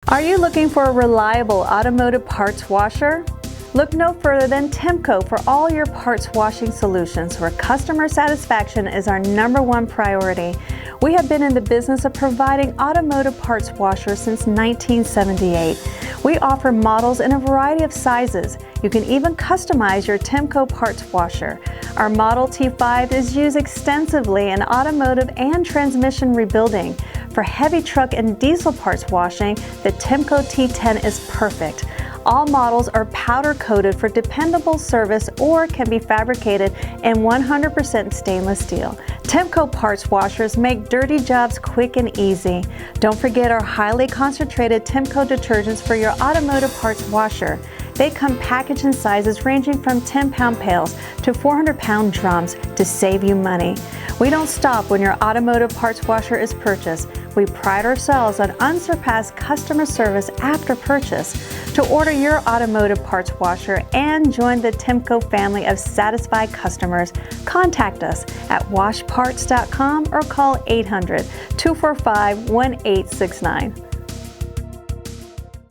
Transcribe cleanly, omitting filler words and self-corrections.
Are you looking for a reliable automotive parts washer? Look no further than Temco for all your parts washing solutions, where customer satisfaction is our #1 priority. We have been in the business of providing automotive parts washers since 1978. We offer models in a variety of sizes. You can even customize your Temco parts washer. Our Model T5 is used extensively in automotive and transmission rebuilding. For heavy truck and diesel parts washing, the Temco T10 is perfect. All models are powder coated for dependable service or can be fabricated in 100% stainless steel. Temco parts washers make dirty jobs quick and easy. Don't forget our highly concentrated Temco detergents for your automotive parts washer. They come packaged in sizes ranging from 10-pound pails to 400-pound drums to save you money. We don't stop when your automotive parts washer is purchased. We pride ourselves on unsurpassed customer service after purchase. To order your automotive parts washer and join the Temco family of satisfied customers, contact us at washparts.com or call 800-245-1869.